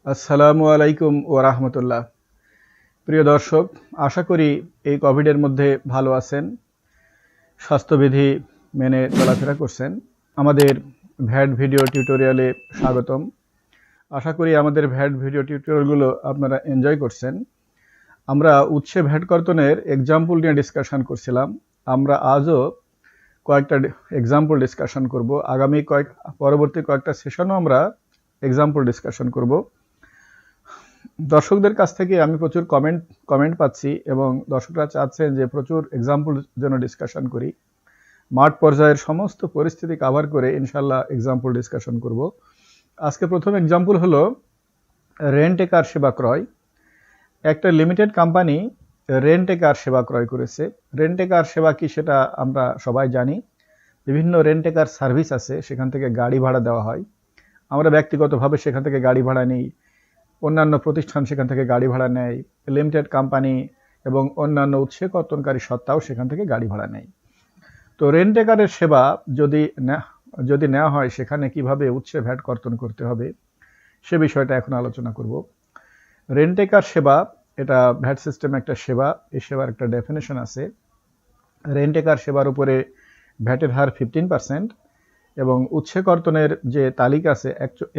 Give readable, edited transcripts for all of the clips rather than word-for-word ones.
আসসালামু আলাইকুম ওয়া রাহমাতুল্লাহ। প্রিয় দর্শক, আশা করি এই কোভিডের মধ্যে ভালো আছেন, স্বাস্থ্যবিধি মেনে চলাফেরা করছেন। আমাদের ভ্যাট ভিডিও টিউটোরিয়ালে স্বাগতম। আশা করি আমাদের ভ্যাট ভিডিও টিউটোরিয়ালগুলো আপনারা এনজয় করছেন। আমরা উৎসে ভ্যাট কর্তনের এক্সাম্পল নিয়ে ডিসকাশন করছিলাম। আমরা আজও কয়েকটা এক্সাম্পল ডিসকাশন করব। পরবর্তী কয়েকটা সেশনও আমরা এক্সাম্পল ডিসকাশন করব। দর্শকদের কাছ থেকে আমি প্রচুর কমেন্ট পাচ্ছি এবং দর্শকরা চাচ্ছেন যে প্রচুর এক্সাম্পল যেন ডিসকাশন করি। মাঠ পর্যায়ের সমস্ত পরিস্থিতি কভার করে ইনশাল্লাহ এক্সাম্পল ডিসকাশন করব। আজকে প্রথম এক্সাম্পল হলো রেন্ট এ কার সেবা ক্রয়। একটা লিমিটেড কোম্পানি রেন্ট এ কার সেবা ক্রয় করেছে। রেন্ট এ কার সেবা কি সেটা আমরা সবাই জানি। বিভিন্ন রেন্ট এ কার সার্ভিস আছে, সেখান থেকে গাড়ি ভাড়া দেওয়া হয়। আমরা ব্যক্তিগতভাবে সেখান থেকে গাড়ি ভাড়া নিই, অন্যান্য প্রতিষ্ঠান সেখান থেকে গাড়ি ভাড়া নেয়, লিমিটেড কোম্পানি এবং অন্যান্য উৎসে কর্তনকারী সত্তাও সেখান থেকে গাড়ি ভাড়া নেয়। তো রেন্ট এ কারের সেবা যদি নেওয়া হয়, সেখানে কিভাবে উৎসে ভ্যাট কর্তন করতে হবে সে বিষয়টা এখন আলোচনা করব। রেন্ট এ কার সেবা এটা ভ্যাট সিস্টেম একটা সেবা। এই সেবার একটা ডেফিনেশন আছে। রেন্ট এ কার সেবার উপরে ভ্যাটের হার 15% এবং উৎসে কর্তনের যে তালিকা আছে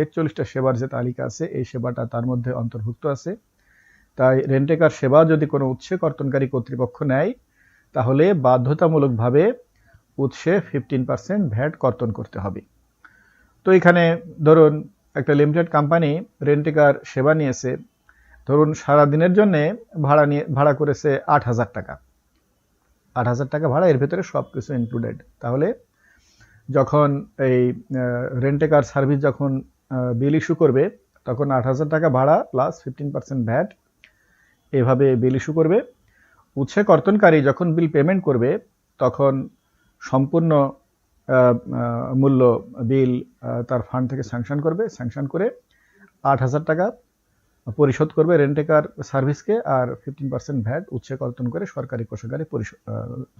41টা সেবার যে তালিকা আছে, এই সেবাটা তার মধ্যে অন্তর্ভুক্ত আছে। তাই রেন্ট এ কার সেবা যদি কোনো উৎসে কর্তনকারী কর্তৃপক্ষ নেয়, তাহলে বাধ্যতামূলকভাবে উৎসে 15% ভ্যাট কর্তন করতে হবে। তো এখানে ধরুন একটা লিমিটেড কোম্পানি রেন্ট এ কার সেবা নিয়েছে, ধরুন সারাদিনের জন্য ভাড়া করেছে 8,000 টাকা। 8,000 টাকা ভাড়া, এর ভেতরে সব কিছু ইনক্লুডেড। তাহলে যখন এই রেন্ট এ কার সার্ভিস যখন বিল ইস্যু করবে, তখন 8,000 টাকা ভাড়া প্লাস 15% ভ্যাট এভাবে বিল ইস্যু করবে। উৎসে কর্তনকারী যখন বিল পেমেন্ট করবে, তখন সম্পূর্ণ মূল্য বিল তার ফান্ড থেকে স্যাংশন করবে। স্যাংশন করে 8,000 টাকা পরিশোধ করবে রেন্ট এ কার সার্ভিসকে, আর 15% ভ্যাট উৎসে কর্তন করে সরকারি কোষাগারে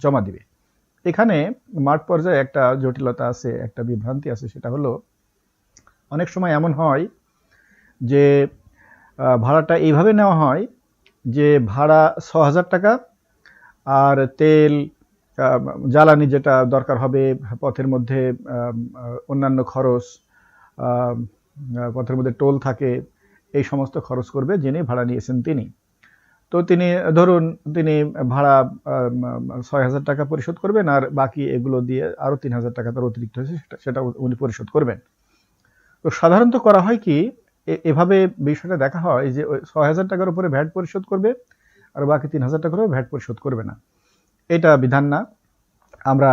জমা দিবে। এখানে মাঠ পর্যায়ে একটা জটিলতা আছে, একটা বিভ্রান্তি আছে। সেটা হলো অনেক সময় এমন হয় যে ভাড়াটা এইভাবে নেওয়া হয় যে ভাড়া 6,000 টাকা, আর তেল জ্বালানি যেটা দরকার হবে, পথের মধ্যে অন্যান্য খরচ, পথের মধ্যে টোল থাকে, এই সমস্ত খরচ করবে যিনি ভাড়া নিয়েছেন তিনি। তো তিনি ভাড়া 6,000 টাকা পরিশোধ করবেন, আর বাকি এগুলো দিয়ে আরো 3,000 টাকা তার অতিরিক্ত হয়েছে সেটা উনি পরিশোধ করবেন। তো সাধারণত করা হয় কি, এভাবে বিষয়টা দেখা হয় যে 6,000 টাকার উপরে ভ্যাট পরিশোধ করবে, আর বাকি 3,000 টাকার উপরে ভ্যাট পরিশোধ করবে না। এটা বিধান না। আমরা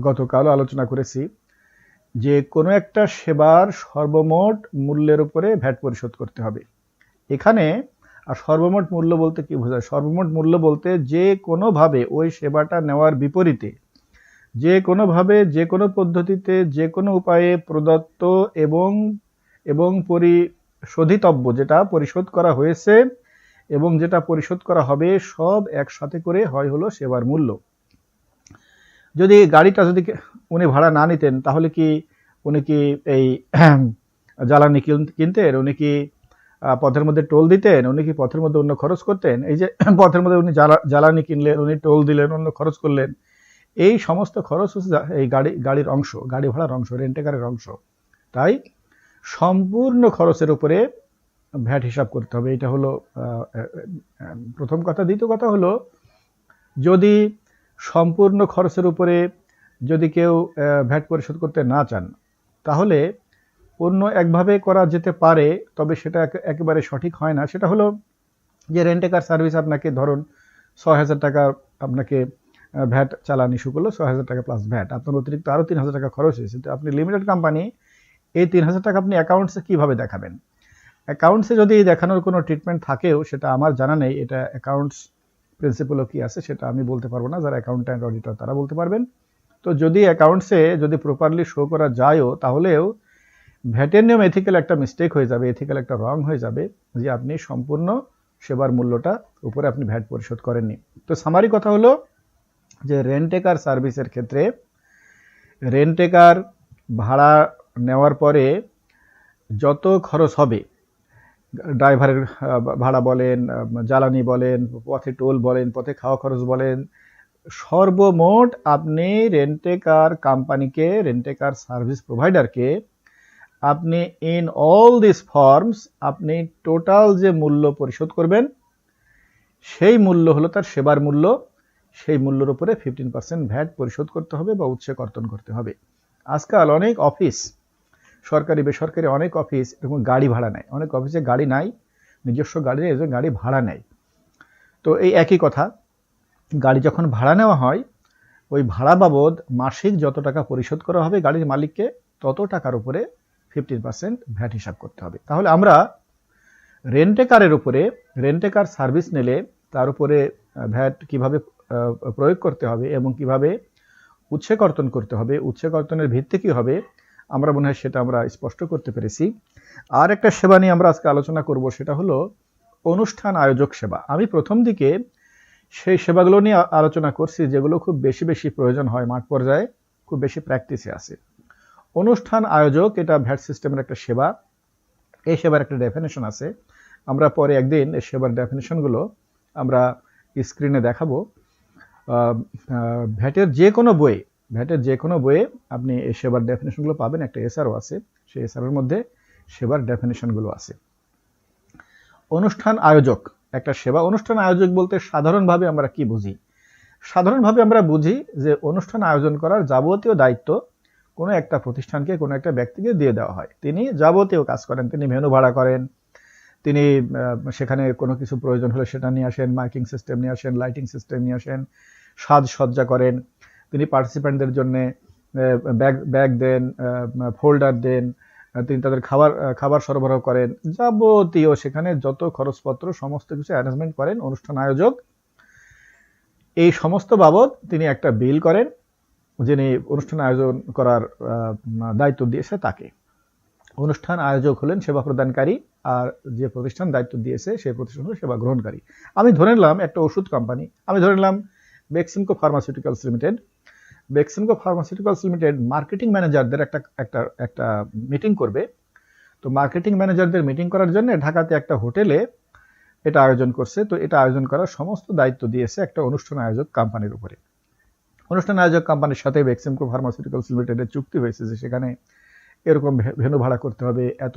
গতকালও আলোচনা করেছি যে কোনো একটা সেবার সর্বমোট মূল্যের উপরে ভ্যাট পরিশোধ করতে হবে। এখানে আর সর্বমোট মূল্য বলতে কি বোঝায়? সর্বমোট মূল্য বলতে যে কোনোভাবে ওই সেবাটা নেওয়ার বিপরীতে, যে কোনোভাবে, যে কোনো পদ্ধতিতে, যে কোনো উপায়ে প্রদত্ত এবং পরিশোধিতব্য, যেটা পরিশোধ করা হয়েছে এবং যেটা পরিশোধ করা হবে, সব একসাথে করে হয় হলো সেবার মূল্য। যদি গাড়িটা উনি ভাড়া না নিতেন, তাহলে কি উনি কি এই জ্বালানি কিনতেন? উনি কি পথের মধ্যে টোল দিতেন? উনি কি পথের মধ্যে অন্য খরচ করতেন? এই যে পথের মধ্যে উনি জ্বালানি কিনলেন, উনি টোল দিলেন, অন্য খরচ করলেন, এই সমস্ত খরচ হচ্ছে এই গাড়ির অংশ, গাড়ি ভাড়ার অংশ, রেন্ট এ কারের অংশ। তাই সম্পূর্ণ খরচের উপরে ভ্যাট হিসাব করতে হবে। এটা হলো প্রথম কথা। দ্বিতীয় কথা হলো, যদি সম্পূর্ণ খরচের উপরে যদি কেউ ভ্যাট পরিশোধ করতে না চান, তাহলে অন্য একভাবে করা যেতে পারে, তবে সেটা একেবারে সঠিক হয় না। সেটা হলো যে রেন্ট এ কার সার্ভিস আপনাকে ধরুন 6,000 টাকা আপনাকে ভ্যাট চালান ইস্যু করলো, 6,000 টাকা প্লাস ভ্যাট, আপনার অতিরিক্ত আরো 3,000 টাকা খরচ হয়েছে। তো আপনি লিমিটেড কোম্পানি, এই 3,000 টাকা আপনি অ্যাকাউন্টসে কিভাবে দেখাবেন? অ্যাকাউন্টসে যদি দেখানোর কোনো ট্রিটমেন্ট থাকেও, সেটা আমার জানা নেই। এটা অ্যাকাউন্টস প্রিন্সিপালও কি আছে সেটা আমি বলতে পারবো না, যারা অ্যাকাউন্ট্যান্ট অডিটর তারা বলতে পারবেন। তো যদি অ্যাকাউন্টসে যদি প্রপারলি শো করা যায়ও, তাহলেও ভ্যাটের নিয়ম এথিক্যাল একটা মিস্টেক হয়ে যাবে, এথিক্যাল একটা রং হয়ে যাবে, যে আপনি সম্পূর্ণ সেবার মূল্যটা উপরে আপনি ভ্যাট পরিশোধ করেননি। তো সামারি কথা হলো যে রেন্ট এ কার সার্ভিসের ক্ষেত্রে রেন্ট এ কার ভাড়া নেওয়ার পরে যত খরচ হবে, ড্রাইভারের ভাড়া বলেন, জ্বালানি বলেন, পথে টোল বলেন, পথে খাওয়া খরচ বলেন, সর্বমোট আপনি রেন্টে কার কোম্পানিকে, রেন্টে কার সার্ভিস প্রোভাইডারকে আপনি ইন অল দিস ফর্মস আপনি টোটাল যে মূল্য পরিশোধ করবেন সেই মূল্য হলো তার সেবার মূল্য। সেই মূল্যের উপরে 15% ভ্যাট পরিশোধ করতে হবে বা উৎসে কর্তন করতে হবে। আজকাল অনেক অফিস, সরকারি বেসরকারি অনেক অফিস এরকম গাড়ি ভাড়া নেয়। অনেক অফিসে গাড়ি নাই, নিজস্ব গাড়ি নেই, এজন্য গাড়ি ভাড়া নেয়। তো এই একই কথা, গাড়ি যখন ভাড়া নেওয়া হয় ওই ভাড়া বাবদ মাসিক যত টাকা পরিশোধ করা হবে গাড়ির মালিককে তত টাকার উপরে 15% ভ্যাট হিসাব করতে হবে। তাহলে আমরা রেন্টে কারের উপরে, রেন্টে কার সার্ভিস নিলে তার উপরে ভ্যাট কিভাবে প্রয়োগ করতে হবে এবং কিভাবে উৎসে কর্তন করতে হবে, উৎসে কর্তনের ভিত্তি কি হবে, আমরা মনে হয় সেটা আমরা স্পষ্ট করতে পেরেছি। আর একটা সেবা নিয়ে আমরা আজকে আলোচনা করব, সেটা হলো অনুষ্ঠান আয়োজক সেবা। আমি প্রথম দিকে সেই সেবাগুলো নিয়ে আলোচনা করছি যেগুলো খুব বেশি বেশি প্রয়োজন হয়, মাঠ পর্যায়ে খুব বেশি প্র্যাকটিসে আছে। অনুষ্ঠান আয়োজক এটা ভ্যাট সিস্টেমের একটা সেবা। এই সেবার একটা ডেফিনেশন আছে, আমরা পরে একদিন এই সেবার ডেফিনেশনগুলো আমরা স্ক্রিনে দেখাবো। ভ্যাটের যে কোনো বইয়ে, ভ্যাটের যে কোনো বইয়ে আপনি এই সেবার ডেফিনেশনগুলো পাবেন। একটা এসআরও আছে, সেই এসআরওর মধ্যে সেবার ডেফিনেশনগুলো আছে। অনুষ্ঠান আয়োজক একটা সেবা। অনুষ্ঠান আয়োজক বলতে সাধারণভাবে আমরা কি বুঝি? সাধারণভাবে আমরা বুঝি যে অনুষ্ঠান আয়োজন করার যাবতীয় দায়িত্ব কোনো একটা প্রতিষ্ঠানকে, কোনো একটা ব্যক্তিকে দিয়ে দেওয়া হয়। তিনি যাবতীয় কাজ করেন, তিনি ভেন্যু ভাড়া করেন, তিনি সেখানে কোনো কিছু প্রয়োজন হলে সেটা নিয়ে আসেন, মাইকিং সিস্টেম নিয়ে আসেন, লাইটিং সিস্টেম নিয়ে আসেন, সাজসজ্জা করেন, তিনি পার্টিসিপেন্টদের জন্য ব্যাগ দেন, ফোল্ডার দেন, তিনি তাদের খাবার সরবরাহ করেন, যাবতীয় সেখানে যত খরচপত্র সমস্ত কিছু অ্যারেঞ্জমেন্ট করেন অনুষ্ঠান আয়োজক। এই সমস্ত বাবদ তিনি একটা বিল করেন, যিনি অনুষ্ঠান আয়োজন করার দায়িত্ব দিয়েছে তাকে। অনুষ্ঠান আয়োজক হলেন সেবা প্রদানকারী, আর যে প্রতিষ্ঠান দায়িত্ব দিয়েছে সেই প্রতিষ্ঠান হলো সেবা গ্রহণকারী। আমি ধরে নিলাম একটা ওষুধ কোম্পানি, আমি ধরে নিলাম Beximco pharmaceuticals limited. Beximco pharmaceuticals limited marketing ম্যানেজারদের একটা মিটিং করবে। তো মার্কেটিং ম্যানেজারদের মিটিং করার জন্য ঢাকাতে একটা হোটেলে এটা আয়োজন করছে। তো এটা আয়োজন করার সমস্ত দায়িত্ব দিয়েছে একটা অনুষ্ঠান আয়োজক কোম্পানির উপরে। অনুষ্ঠান আয়োজক কোম্পানির সাথে বেক্সিমকো ফার্মাসিউটিক্যালস লিমিটেডের চুক্তি হয়েছে যে সেখানে এরকম ভেন্যু ভাড়া করতে হবে, এত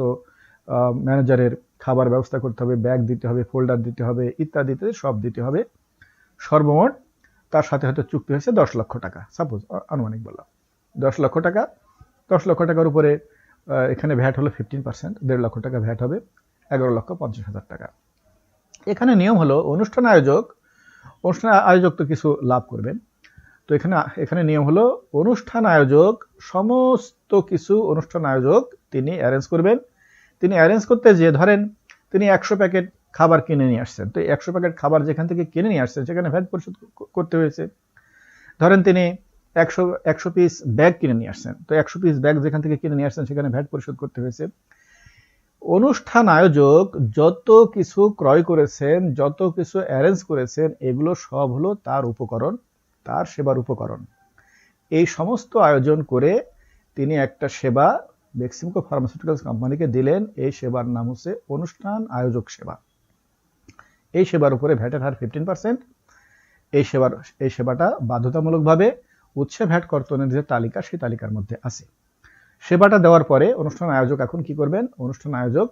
ম্যানেজারের খাবার ব্যবস্থা করতে হবে, ব্যাগ দিতে হবে, ফোল্ডার দিতে হবে, ইত্যাদি ইত্যাদি সব দিতে হবে। সর্বমোট তার সাথে হয়তো চুক্তি হয়েছে 10 লক্ষ টাকা, সাপোজ আনুমানিক বললাম 10 লক্ষ টাকা। 10 লক্ষ টাকার উপরে এখানে ভ্যাট হলো 15%, 1.5 লক্ষ টাকা ভ্যাট হবে, 11,50,000 টাকা। এখানে নিয়ম হলো অনুষ্ঠান আয়োজক তো কিছু লাভ করবেন। তো এখানে নিয়ম হলো অনুষ্ঠান আয়োজক সমস্ত কিছু অনুষ্ঠান আয়োজক তিনি অ্যারেঞ্জ করবেন। তিনি অ্যারেঞ্জ করতে যে ধরেন তিনি 100 প্যাকেট খাবার কিনে নিয়ে আসছেন, তো 100 প্যাকেট খাবার যেখান থেকে কিনে নিয়ে আসছেন সেখানে ভ্যাট পরিশোধ করতে হয়েছে। ধরেন তিনি 100 পিস ব্যাগ কিনে নিয়ে আসছেন, তো 100 পিস ব্যাগ যেখান থেকে কিনে নিয়ে আসছেন সেখানে ভ্যাট পরিশোধ করতে হয়েছে। অনুষ্ঠান আয়োজক যত কিছু ক্রয় করেছেন, যত কিছু অ্যারেঞ্জ করেছেন, এগুলো সব হলো তার উপকরণ, তার সেবার উপকরণ। এই সমস্ত আয়োজন করে তিনি একটা সেবা বেক্সিমকো ফার্মাসিউটিক্যালস কোম্পানিকে দিলেন। এই সেবার নাম হচ্ছে অনুষ্ঠান আয়োজক সেবা। এই সেবার উপরে ভ্যাটের হার 15%। এই সেবাটা বাধ্যতামূলকভাবে উৎসে ভ্যাট কর্তনের যে তালিকা, সেই তালিকার মধ্যে আছে। সেবাটা দেওয়ার পরে অনুষ্ঠান আয়োজক এখন কি করবেন? অনুষ্ঠান আয়োজক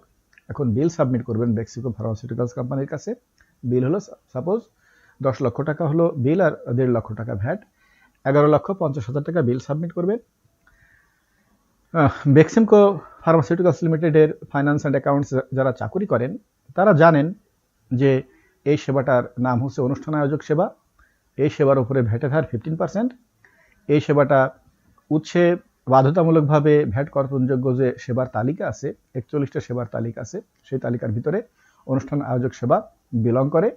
এখন বিল সাবমিট করবেন বেক্সিমকো ফার্মাসিউটিক্যালস কোম্পানির কাছে। বিল হলো সাপোজ 10 লক্ষ টাকা হলো বিল, আর 1.5 লক্ষ টাকা ভ্যাট, 11,50,000 টাকা বিল সাবমিট করবেন। বেক্সিমকো ফার্মাসিউটিক্যালস লিমিটেডের ফাইন্যান্স অ্যান্ড অ্যাকাউন্টস যারা চাকুরি করেন তারা জানেন যে এই সেবাটার নাম হচ্ছে অনুষ্ঠান আয়োজক সেবা। এই সেবার উপরে ভ্যাটের হার 15%। এই সেবাটা উৎসে বাধ্যতামূলকভাবে ভ্যাট কর্তনযোগ্য যে সেবার তালিকা আছে, 41টা সেবার তালিকা আছে, সেই তালিকার ভিতরে অনুষ্ঠান আয়োজক সেবা বিলং করে।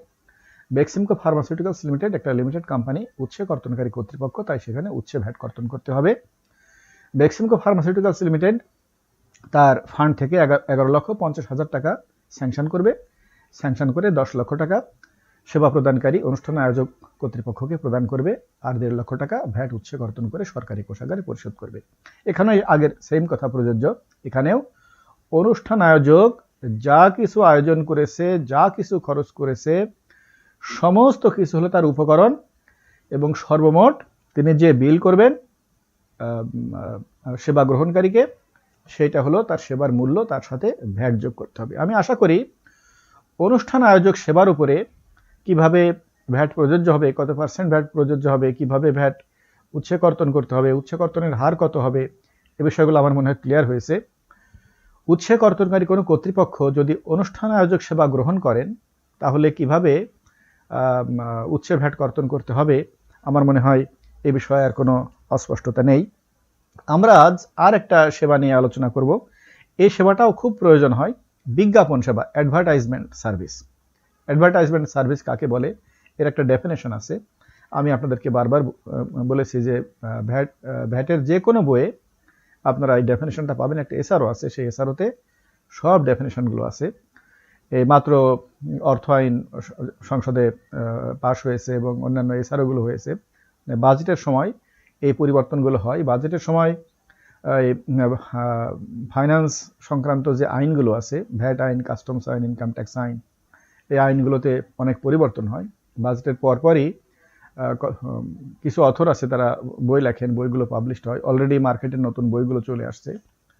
বেক্সিমকো ফার্মাসিউটিক্যালস লিমিটেড একটা লিমিটেড কোম্পানি, উৎসে কর্তনকারী কর্তৃপক্ষ, তাই সেখানে উৎসে ভ্যাট কর্তন করতে হবে। বেক্সিমকো ফার্মাসিউটিক্যালস লিমিটেড তার ফান্ড থেকে 11,50,000 টাকা স্যাংশন করবে। স্যাংশন করে 10 লক্ষ টাকা সেবা প্রদানকারী অনুষ্ঠান আয়োজক কর্তৃপক্ষকে প্রদান করবে, আর 1.5 লক্ষ টাকা ভ্যাট উৎসে কর্তন করে সরকারি কোষাগারে পরিশোধ করবে। এখানেও আগের সেম কথা প্রযোজ্য। এখানেও অনুষ্ঠান আয়োজক যা কিছু আয়োজন করেছে, যা কিছু খরচ করেছে, সমস্ত কিছু হলো তার উপকরণ, এবং সর্বমোট তিনি যে বিল করবেন সেবা গ্রহণকারীকে, সেটা হলো তার সেবার মূল্য, তার সাথে ভ্যাট যোগ করতে হবে। আমি আশা করি অনুষ্ঠান আয়োজক সেবার উপরে কিভাবে ভ্যাট প্রযোজ্য হবে, কত পার্সেন্ট ভ্যাট প্রযোজ্য হবে, কিভাবে ভ্যাট উৎসে কর্তন করতে হবে, উৎসে কর্তনের হার কত হবে, এ বিষয়গুলো আমার মনে হয় ক্লিয়ার হয়েছে। উৎসে কর্তনকারী কোনো কর্তৃপক্ষ যদি অনুষ্ঠান আয়োজক সেবা গ্রহণ করেন, তাহলে কিভাবে উৎসে ভ্যাট কর্তন করতে হবে, আমার মনে হয় এ বিষয়ে আর কোনো অস্পষ্টতা নেই। আমরা আজ আর একটা সেবা নিয়ে আলোচনা করব। এই সেবাটাও খুব প্রয়োজন হয়, বিজ্ঞাপন সেবা, অ্যাডভার্টাইজমেন্ট সার্ভিস। অ্যাডভার্টাইজমেন্ট সার্ভিস কাকে বলে, এর একটা ডেফিনেশন আছে। আমি আপনাদেরকে বারবার বলেছি যে ভ্যাটের যে কোনো বইয়ে আপনারা এই ডেফিনেশনটা পাবেন। একটা এসআরও আছে, সেই এসআরওতে সব ডেফিনেশনগুলো আছে। এই মাত্র অর্থ আইন সংসদে পাশ হয়েছে এবং অন্যান্য এসআরওগুলো হয়েছে। বাজেটের সময় এই পরিবর্তনগুলো হয়। বাজেটের সময় ফাইন্যান্স সংক্রান্ত যে আইনগুলো আছে, ভ্যাট আইন, কাস্টমস আইন, ইনকাম ট্যাক্স আইন, এই আইনগুলোতে অনেক পরিবর্তন হয়। বাজেটের পরপরই কিছু অথর আছে, তারা বই লেখেন, বইগুলো পাবলিশড হয়। অলরেডি মার্কেটে নতুন বইগুলো চলে আসছে।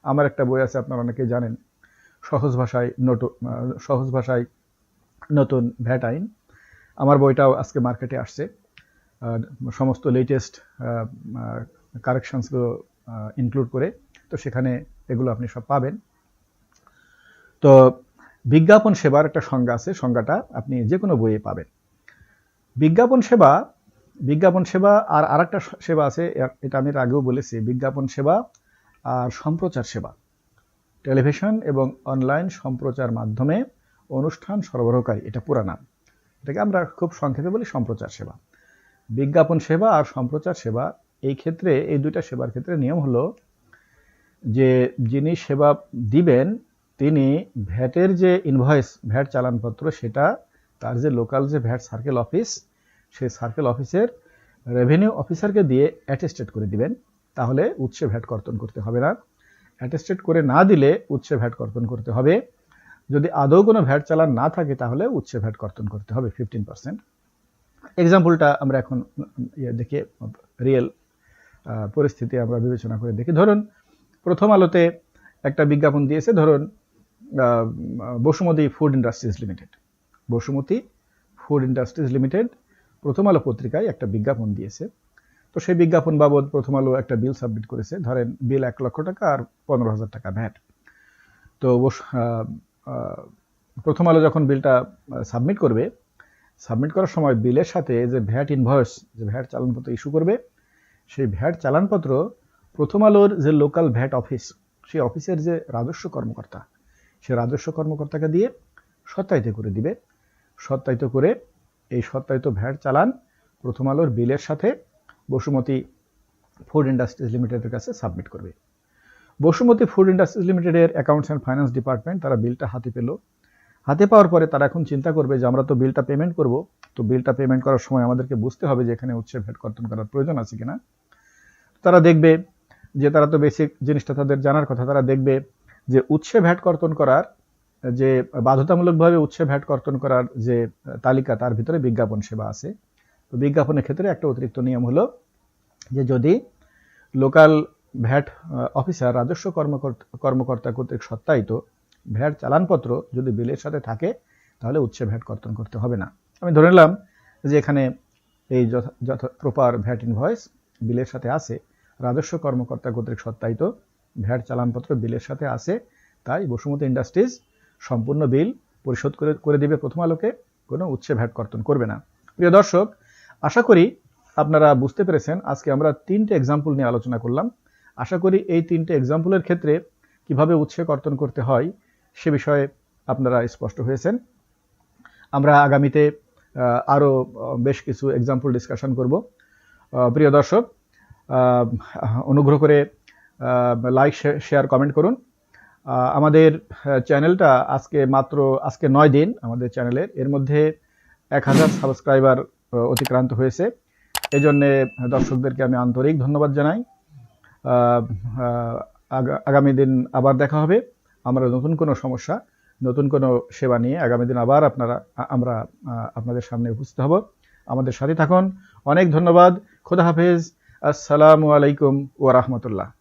আমার একটা বই আছে, আপনারা অনেকেই জানেন, সহজ ভাষায় নতুন ভ্যাট আইন। আমার বইটাও আজকে মার্কেটে আসছে, সমস্ত লেটেস্ট কারেকশনসগুলো ইনক্লুড করে। তো সেখানে এগুলো আপনি সব পাবেন। তো বিজ্ঞাপন সেবার একটা সংজ্ঞা আছে, সংজ্ঞাটা আপনি যে কোনো বইয়ে পাবেন। বিজ্ঞাপন সেবা আর আরেকটা সেবা আছে, এটা আমি আগেও বলেছি, বিজ্ঞাপন সেবা আর সম্প্রচার সেবা। টেলিভিশন এবং অনলাইন সম্প্রচার মাধ্যমে অনুষ্ঠান সরবরাহকারী, এটা পুরা নাম। এটাকে আমরা খুব সংক্ষেপে বলি সম্প্রচার সেবা। বিজ্ঞাপন সেবা আর সম্প্রচার সেবা, এই ক্ষেত্রে, এই দুইটা সেবার ক্ষেত্রে নিয়ম হলো যে যিনি সেবা দিবেন তিনি ভ্যাটের যে ইনভয়েস, ভ্যাট চালানপত্র, সেটা তার যে লোকাল যে ভ্যাট সার্কেল অফিস, সেই সার্কেল অফিসের রেভিনিউ অফিসারকে দিয়ে অ্যাটেস্টেড করে দিবেন। তাহলে উৎসে ভ্যাট কর্তন করতে হবে না। অ্যাটেস্টেড করে না দিলে উৎসে ভ্যাট কর্তন করতে হবে। যদি আদৌ কোনো ভ্যাট চালান না থাকে তাহলে উৎসে ভ্যাট কর্তন করতে হবে 15%। এক্সাম্পলটা আমরা এখন দেখে রিয়েল পরিস্থিতি আমরা বিবেচনা করে দেখি। ধরুন প্রথম আলোতে একটা বিজ্ঞাপন দিয়েছে, ধরুন বসুমতী ফুড ইন্ডাস্ট্রিজ লিমিটেড। বসুমতী ফুড ইন্ডাস্ট্রিজ লিমিটেড প্রথম আলো পত্রিকায় একটা বিজ্ঞাপন দিয়েছে। তো সেই বিজ্ঞাপন বাবদ প্রথম আলো একটা বিল সাবমিট করেছে। ধরেন বিল 1 লক্ষ টাকা আর 15,000 টাকা ভ্যাট। তো প্রথম আলো যখন বিলটা সাবমিট করবে, সাবমিট করার সময় বিলের সাথে যে ভ্যাট ইনভয়েস, যে ভ্যাট চালানপত্র ইস্যু করবে, সেই ভ্যাট চালানপত্র প্রথম আলোর যে লোকাল ভ্যাট অফিস, সেই অফিসের যে রাজস্ব কর্মকর্তা, সে রাজস্ব কর্মকর্তাকে দিয়ে সত্যায়িত করে দিবে। সত্যায়িত করে এই সত্যায়িত ভ্যাট চালান প্রথম আলোর বিলের সাথে বসুমতী ফুড ইন্ডাস্ট্রিজ লিমিটেডের কাছে সাবমিট করবে। বসুমতী ফুড ইন্ডাস্ট্রিজ লিমিটেডের অ্যাকাউন্টস অ্যান্ড ফাইন্যান্স ডিপার্টমেন্ট তারা বিলটা হাতে পেল। হাতে পাওয়ার পরে তারা এখন চিন্তা করবে যে আমরা তো বিলটা পেমেন্ট করব, তো বিলটা পেমেন্ট করার সময় আমাদেরকে বুঝতে হবে যে এখানে উৎসে ভ্যাট কর্তন করার প্রয়োজন আছে কিনা। তারা দেখবে যে, তারা তো বেসিক জিনিসটা তাদের জানার কথা, তারা দেখবে যে উৎসে ভ্যাট কর্তন করার যে বাধ্যতামূলকভাবে উৎসে ভ্যাট কর্তন করার যে তালিকা, তার ভিতরে বিজ্ঞাপন সেবা আছে। তো বিজ্ঞাপনের ক্ষেত্রে একটা অতিরিক্ত নিয়ম হলো যে যদি লোকাল ভ্যাট অফিসার, রাজস্ব কর্মকর্তা কর্তৃক সত্যায়িত ভ্যাট চালানপত্র যদি বিলের সাথে থাকে, তাহলে উৎসে ভ্যাট কর্তন করতে হবে না। আমি ধরে নিলাম যে এখানে এই প্রপার ভ্যাট ইনভয়েস বিলের সাথে আছে, রাজস্ব কর্মকর্তা কর্তৃক সত্যায়িত ভ্যাট চালানপত্র বিলের সাথে আছে, তাই বসুমতী ইন্ডাস্ট্রিজ সম্পূর্ণ বিল পরিশোধ করে দিবে প্রথম আলোকে, কোনো উৎসে ভ্যাট কর্তন করবে না। প্রিয় দর্শক, আশা করি আপনারা বুঝতে পেরেছেন। আজকে আমরা 3টে এক্সাম্পল নিয়ে আলোচনা করলাম। আশা করি এই 3টে এক্সাম্পলের ক্ষেত্রে কিভাবে উৎসে কর্তন করতে হয় সে বিষয়ে আপনারা স্পষ্ট হয়েছেন। আমরা আগামীতে আরও বেশ কিছু এক্সাম্পল ডিসকাশন করব। প্রিয় দর্শক, অনুগ্রহ করে লাইক, শেয়ার, কমেন্ট করুন। আমাদের চ্যানেলটা আজকে 9 দিন আমাদের চ্যানেলের, এর মধ্যে 1000 সাবস্ক্রাইবার অতিক্রান্ত হয়েছে। এই জন্যে দর্শকদেরকে আমি আন্তরিক ধন্যবাদ জানাই। আগামী দিন আবার দেখা হবে আমরা নতুন কোনো সমস্যা নতুন কোনো সেবা নিয়ে আগামী দিন আবার আমরা আপনাদের সামনে উপস্থিত হব। আমাদের সাথে থাকুন। অনেক ধন্যবাদ। খোদা হাফেজ। আসসালামু আলাইকুম ওয়া রাহমাতুল্লাহ।